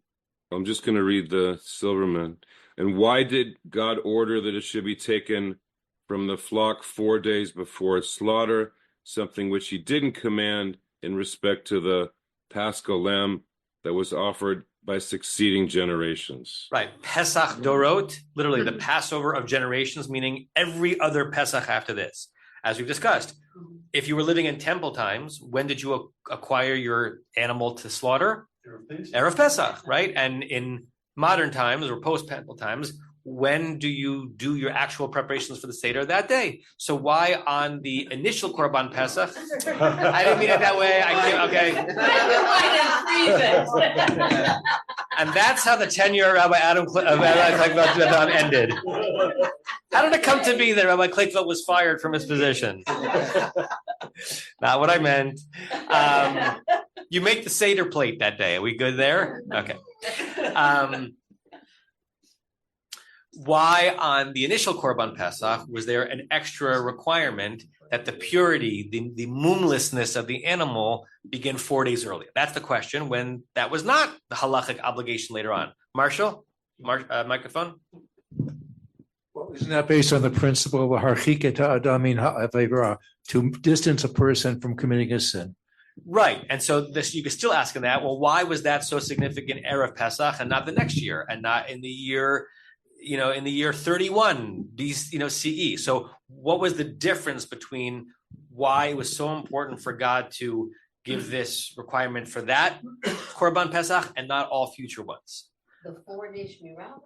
just going to read the Silverman. And why did God order that it should be taken from the flock 4 days before its slaughter, something which he didn't command in respect to the Paschal lamb that was offered by succeeding generations? Right. Pesach Dorot, literally the Passover of generations, meaning every other Pesach after this. As we've discussed, if you were living in temple times, when did you acquire your animal to slaughter? Erev Pesach, right? And in modern times or post-temple times, when do you do your actual preparations for the Seder? That day. So why on the initial Korban Pesach? I didn't mean it that way. Okay. And that's how the tenure of Rabbi Adam Kligfeld ended. How did it come to be that Rabbi Kligfeld was fired from his position? Not what I meant. You make the Seder plate that day. Are we good there? Okay. Why on the initial Korban Pesach was there an extra requirement that the purity, the moonlessness of the animal begin 4 days earlier? That's the question, when that was not the halachic obligation later on. Marshall, microphone. Well, isn't that based on the principle of harchiket ha'adamin ha'avera, to distance a person from committing a sin? Right. And so you could still ask him that, well, why was that so significant Erev Pesach and not the next year and not in the year 31, CE. So what was the difference between why it was so important for God to give this requirement for that Korban Pesach and not all future ones? The 4-day Shmirah?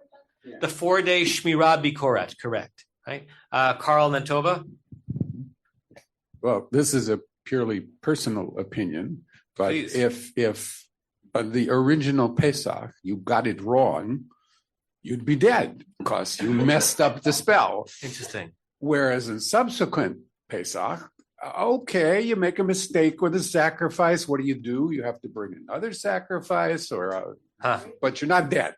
Yeah. The 4-day Shmirah Bikoret, correct. Right? Carl Nentova? Well, this is a purely personal opinion, but Please. if the original Pesach, you got it wrong, you'd be dead because you messed up the spell. Interesting. Whereas in subsequent Pesach, okay, you make a mistake with a sacrifice. What do? You have to bring another sacrifice, but you're not dead.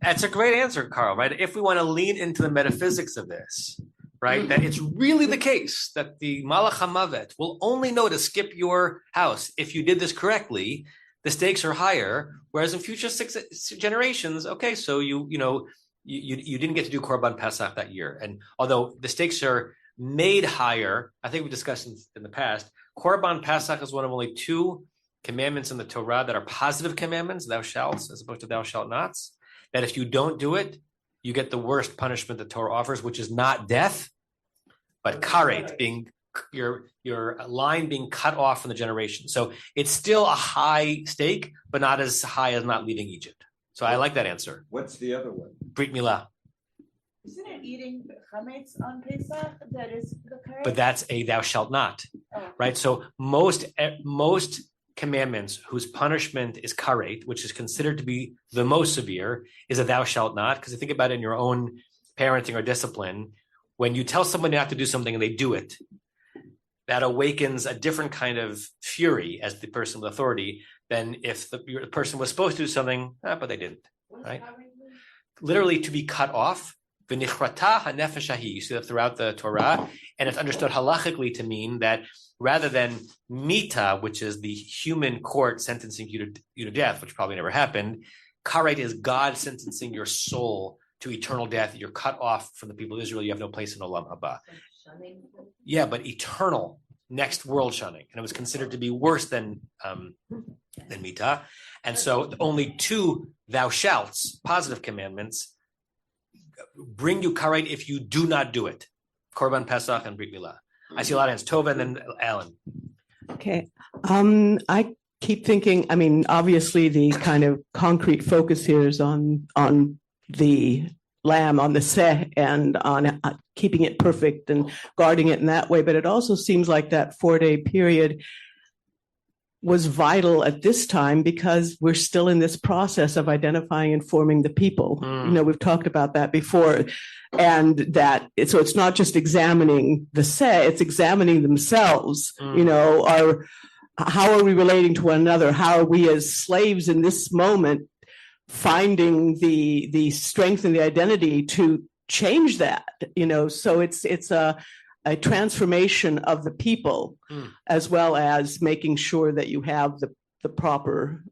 That's a great answer, Carl, right? If we want to lean into the metaphysics of this, right, that it's really the case that the Malach HaMavet will only know to skip your house if you did this correctly. The stakes are higher, whereas in future 6 generations, okay, so you didn't get to do Korban Pesach that year. And although the stakes are made higher, I think we discussed in the past, Korban Pesach is one of only 2 commandments in the Torah that are positive commandments, thou shalt, as opposed to thou shalt nots, that if you don't do it, you get the worst punishment the Torah offers, which is not death, but karet, being your line being cut off from the generation. So it's still a high stake, but not as high as not leaving Egypt. So I like that answer. What's the other one? Brit Milah. Isn't it eating chametz on Pesach that is the karet? But that's a thou shalt not, right? So most commandments whose punishment is karet, which is considered to be the most severe, is a thou shalt not. Because you think about it in your own parenting or discipline, when you tell someone not to do something and they do it, that awakens a different kind of fury as the person with authority than if the person was supposed to do something, but they didn't, right? Literally to be cut off. You see that throughout the Torah, and it's understood halachically to mean that rather than mita, which is the human court sentencing you to death, which probably never happened, karet is God sentencing your soul to eternal death. You're cut off from the people of Israel. You have no place in Olam Haba. Yeah, but eternal, next world shunning, and it was considered to be worse than mita, and so only two thou shalts, positive commandments, bring you karet if you do not do it. Korban Pesach and Brit Milah. I see a lot of hands. Tova and then Alan. Okay. I keep thinking, I mean, obviously the kind of concrete focus here is on the lamb, on the seh, and on keeping it perfect and guarding it in that way. But it also seems like that 4-day period was vital at this time because we're still in this process of identifying and forming the people. You know, we've talked about that before. And that, so it's not just examining the seh, it's examining themselves. You know, how are we relating to one another? How are we as slaves in this moment finding the strength and the identity to change that? You know, so it's a transformation of the people, as well as making sure that you have the proper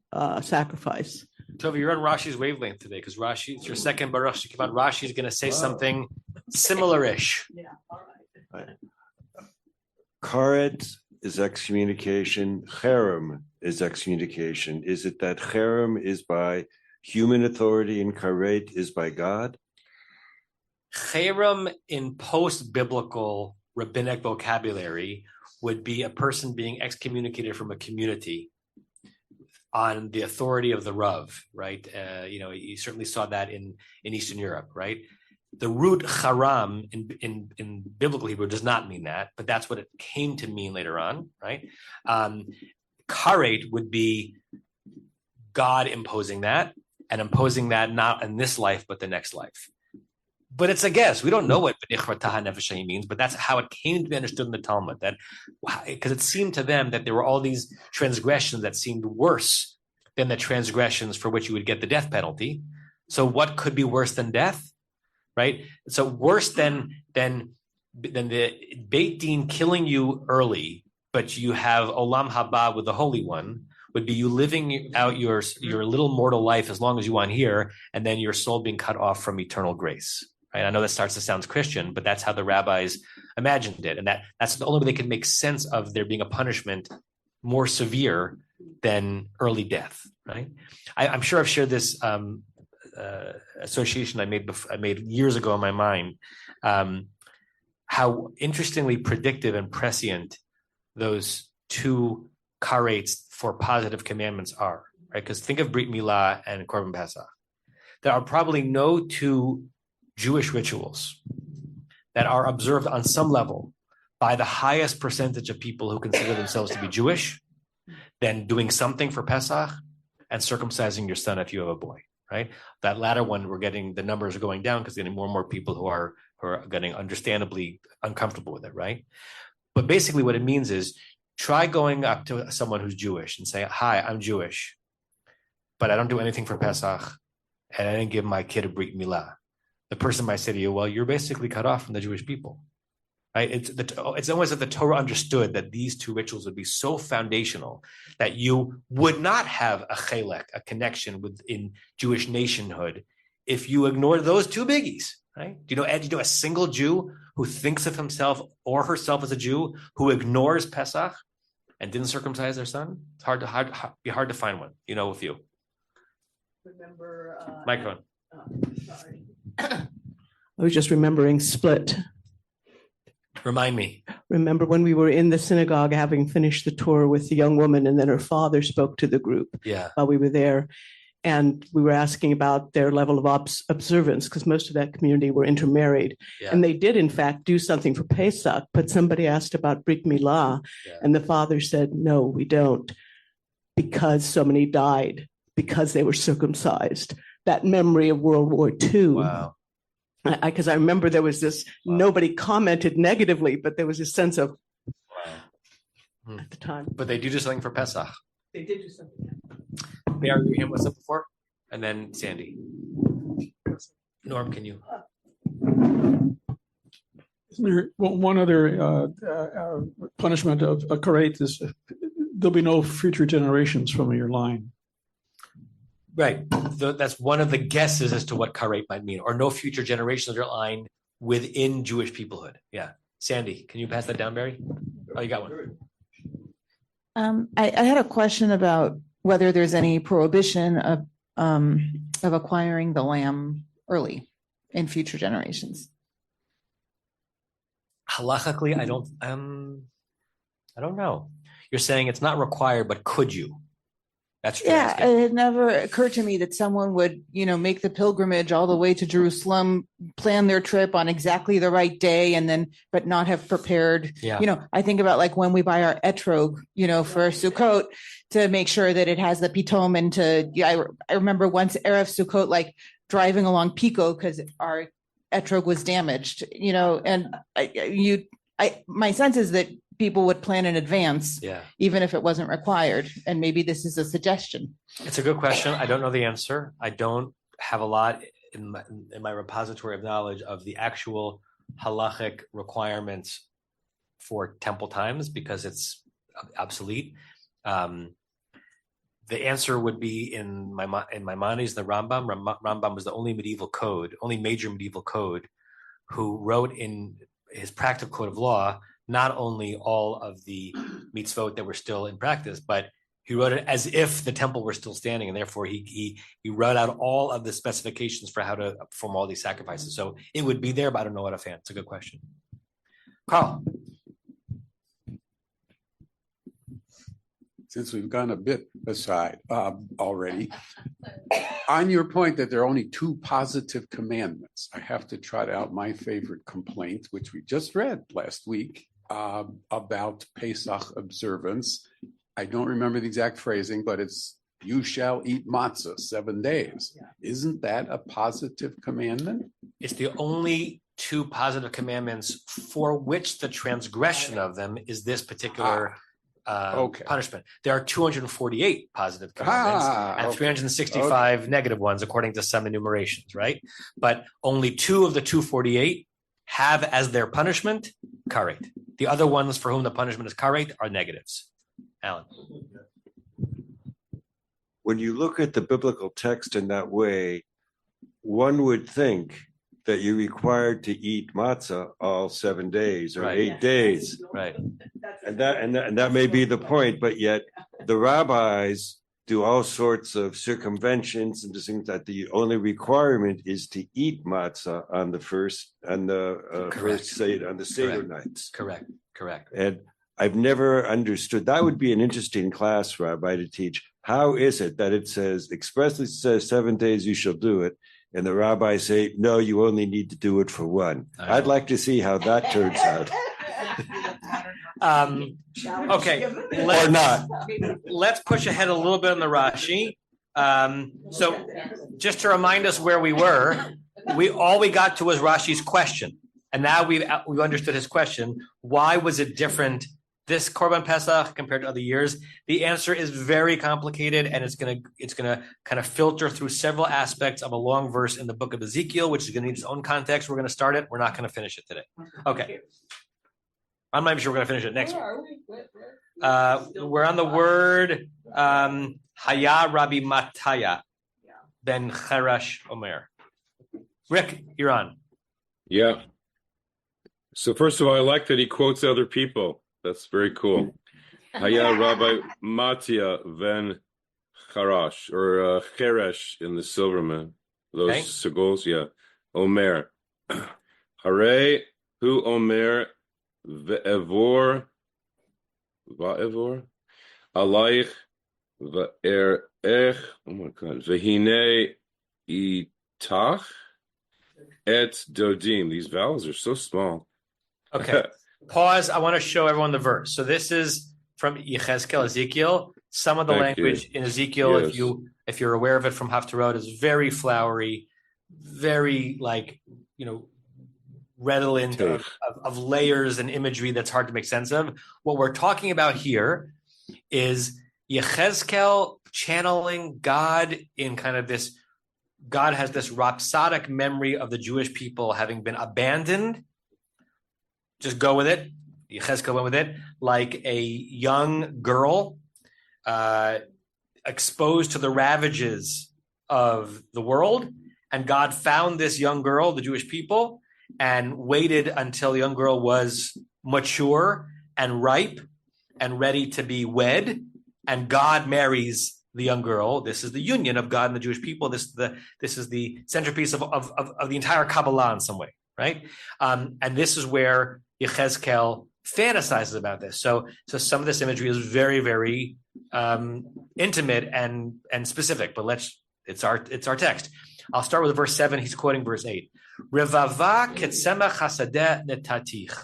sacrifice. Tova, you're on Rashi's wavelength today because Rashi, it's your second Baruch Shekibad. Rashi is going to say something similar-ish. Yeah, all right. Karet is excommunication. Cherem is excommunication. Is it that cherem is by human authority and karet is by God? Cherem in post-biblical rabbinic vocabulary would be a person being excommunicated from a community on the authority of the Rav, right? You know, you certainly saw that in Eastern Europe, right? The root charam in biblical Hebrew does not mean that, but that's what it came to mean later on, right? Karet would be God imposing that, and imposing that not in this life, but the next life. But it's a guess. We don't know what means, but that's how it came to be understood in the Talmud. That because it seemed to them that there were all these transgressions that seemed worse than the transgressions for which you would get the death penalty. So what could be worse than death, right? So worse than the Beit Din killing you early, but you have Olam Haba with the Holy One, would be you living out your little mortal life as long as you want here, and then your soul being cut off from eternal grace. Right? I know that starts to sound Christian, but that's how the rabbis imagined it. And that's the only way they can make sense of there being a punishment more severe than early death. Right? I'm sure I've shared this association I made years ago in my mind, how interestingly predictive and prescient those two karets for positive commandments are. Right? Because think of Brit Milah and Korban Pesach. There are probably no two Jewish rituals that are observed on some level by the highest percentage of people who consider themselves to be Jewish than doing something for Pesach and circumcising your son if you have a boy, right? That latter one, the numbers are going down because getting more and more people who are getting understandably uncomfortable with it, right? But basically what it means is try going up to someone who's Jewish and say, hi, I'm Jewish, but I don't do anything for Pesach and I didn't give my kid a Brit Milah. The person might say to you, well, you're basically cut off from the Jewish people, right? It's almost that the Torah understood that these two rituals would be so foundational that you would not have a chelek, a connection within Jewish nationhood, if you ignore those two biggies, right? Do you know a single Jew who thinks of himself or herself as a Jew who ignores Pesach and didn't circumcise their son? It's hard to find one. You know a few. Remember, microphone. Sorry. I was just remembering Split. Remind me. Remember when we were in the synagogue having finished the tour with the young woman, and then her father spoke to the group while we were there. And we were asking about their level of observance because most of that community were intermarried. Yeah. And they did, in fact, do something for Pesach, but somebody asked about Brit Milah, and the father said, no, we don't, because so many died, because they were circumcised. That memory of World War II. Wow. Because I remember there was this, nobody commented negatively, but there was a sense of, at the time. But they do something for Pesach. They did do something. Barry, you hear what's up before? And then Sandy. Norm, can you? Isn't there one other punishment of a karet is there'll be no future generations from your line. Right. That's one of the guesses as to what karet might mean, or no future generations of your line within Jewish peoplehood. Yeah. Sandy, can you pass that down, Barry? Oh, you got one. I had a question about whether there's any prohibition of acquiring the lamb early in future generations. Halachically, I don't know. You're saying it's not required, but could you? That's true. Yeah, it had never occurred to me that someone would, make the pilgrimage all the way to Jerusalem, plan their trip on exactly the right day, but not have prepared. Yeah. I think about like when we buy our etrog, for Sukkot, to make sure that it has the pitom, and I remember once Erev Sukkot, like driving along Pico because our etrog was damaged, and my sense is that people would plan in advance, even if it wasn't required. And maybe this is a suggestion. It's a good question. I don't know the answer. I don't have a lot in my repository of knowledge of the actual halachic requirements for temple times because it's obsolete. The answer would be in Maimonides, the Rambam. Rambam was the only major medieval code, who wrote in his practical code of law not only all of the mitzvot that were still in practice, but he wrote it as if the temple were still standing, and therefore he wrote out all of the specifications for how to perform all these sacrifices. So it would be there, but I don't know what offhand. It's a good question. Carl. Since we've gone a bit aside already, on your point that there are only two positive commandments, I have to trot out my favorite complaint, which we just read last week about Pesach observance. I don't remember the exact phrasing, but it's "you shall eat matzah 7 days." Isn't that a positive commandment? It's the only two positive commandments for which the transgression of them is this particular punishment. There are 248 positive commandments and 365 negative ones, according to some enumerations, right? But only two of the 248 have as their punishment karet. The other ones for whom the punishment is karet are negatives. Alan. When you look at the biblical text in that way, one would think that you're required to eat matzah all 7 days or 8 days. Right. And that may be the point, but yet the rabbis do all sorts of circumventions and just think that the only requirement is to eat matzah on the first Seder nights. Correct. And I've never understood. That would be an interesting class, Rabbi, to teach. How is it that it expressly says 7 days you shall do it, and the rabbis say, no, you only need to do it for one? I'd like to see how that turns out. Okay. Or not. Let's push ahead a little bit on the Rashi. So just to remind us where we were, all we got to was Rashi's question. And now we've understood his question. Why was it different this Korban Pesach compared to other years? The answer is very complicated, and it's gonna kind of filter through several aspects of a long verse in the book of Ezekiel, which is gonna need its own context. We're gonna start it. We're not gonna finish it today. Okay. I'm not even sure we're gonna finish it next week. We're on the word Haya Rabbi Mataya ben Cherash Omer. Rick, you're on. Yeah. So first of all, I like that he quotes other people. That's very cool. Haya Rabbi Matya ben Charash, or Cheresh in the Silverman. Those Segols, yeah. Omer. Hare hu Omer ve'evor alayich ve'er oh my God, vehine itach et dodim. These vowels are so small. Okay, pause. I want to show everyone the verse. So this is from Yechezkel, Ezekiel. Some of the language in Ezekiel, Yes. if you're aware of it from Haftarot, is very flowery, very redolent of layers and imagery that's hard to make sense of. What we're talking about here is Yechezkel channeling God in kind of this. God has this rhapsodic memory of the Jewish people having been abandoned. Just go with it. Yechezkel went with it, like a young girl exposed to the ravages of the world. And God found this young girl, the Jewish people, and waited until the young girl was mature and ripe and ready to be wed. And God marries the young girl. This is the union of God and the Jewish people. This is the centerpiece of the entire Kabbalah in some way, right? And this is where Yechezkel fantasizes about this. So some of this imagery is very, very intimate and specific. But it's our text. I'll start with verse 7. He's quoting verse 8. Revava ketzemach hasadeh netatich.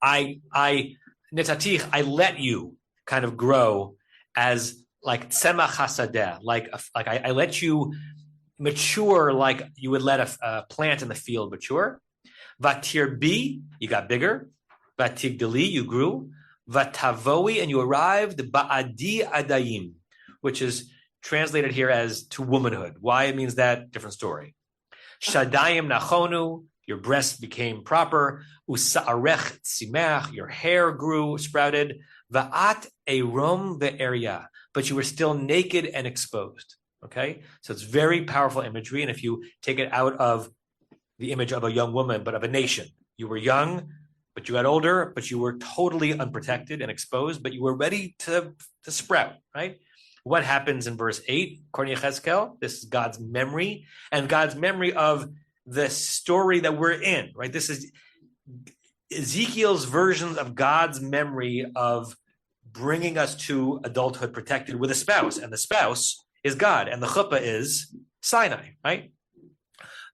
I let you kind of grow as like tzemach hasadeh, like I let you mature like you would let a plant in the field mature. Vatirbi, you got bigger. Vatigdali, you grew. Vatavoi, and you arrived. Ba'adi adayim, which is translated here as to womanhood. Why it means that, different story. Shadayim nachonu, your breasts became proper. Usa'arech tzimach, your hair grew, sprouted. Va'at erom ve'eria, but you were still naked and exposed. Okay, so it's very powerful imagery. And if you take it out of the image of a young woman, but of a nation, you were young, but you got older, but you were totally unprotected and exposed, but you were ready to sprout, right? What happens in verse 8, according to Yechezkel? This is God's memory, and God's memory of the story that we're in, right? This is Ezekiel's version of God's memory of bringing us to adulthood protected with a spouse, and the spouse is God, and the chuppah is Sinai, right?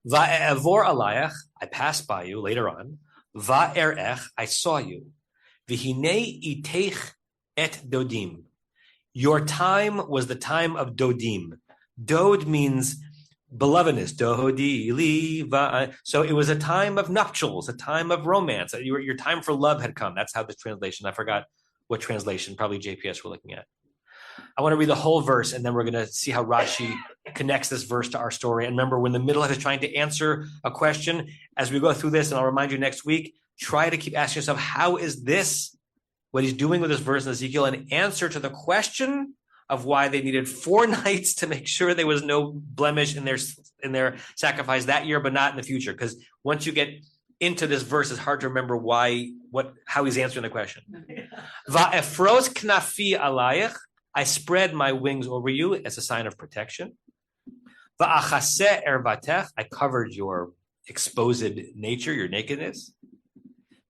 Va'evor alayach, I passed by you later on. Va'erech, I saw you. V'hinei itech et dodim. Your time was the time of dodim. Dod means belovedness. Dodi li. So it was a time of nuptials, a time of romance. Your time for love had come. That's how the translation. I forgot what translation. Probably JPS we're looking at. I want to read the whole verse, and then we're going to see how Rashi connects this verse to our story. And remember, we're in the middle of it trying to answer a question. As we go through this, and I'll remind you next week, try to keep asking yourself, how is this, what he's doing with this verse in Ezekiel, an answer to the question of why they needed 4 nights to make sure there was no blemish in their sacrifice that year, but not in the future. Because once you get into this verse, it's hard to remember how he's answering the question. Va'efros knafi alayich, I spread my wings over you as a sign of protection. Va'achaseh ervatech, I covered your exposed nature, your nakedness.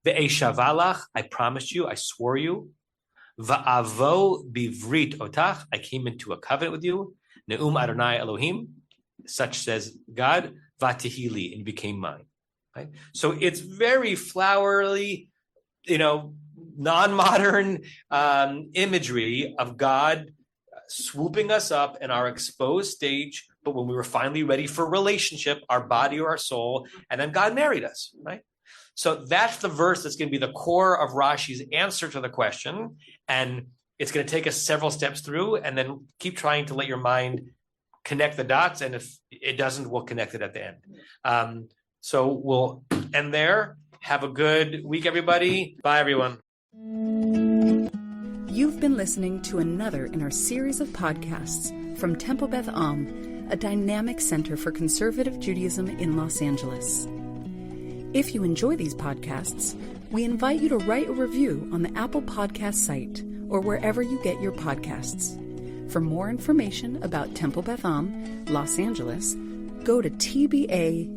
Ve'eshavalach, I promised you, I swore you. Va'avo bivrit otach, I came into a covenant with you. Ne'um Adonai Elohim, such says God. Vatihili, and you became mine. Right? So it's very flowery, non-modern imagery of God swooping us up in our exposed stage, but when we were finally ready for relationship, our body or our soul, and then God married us, right? So that's the verse that's going to be the core of Rashi's answer to the question, and it's going to take us several steps through, and then keep trying to let your mind connect the dots, and if it doesn't, we'll connect it at the end. So we'll end there. Have a good week, everybody. Bye, everyone. You've been listening to another in our series of podcasts from Temple Beth Am, a dynamic center for conservative Judaism in Los Angeles. If you enjoy these podcasts, we invite you to write a review on the Apple Podcast site or wherever you get your podcasts. For more information about Temple Beth Am, Los Angeles, go to tbala.org.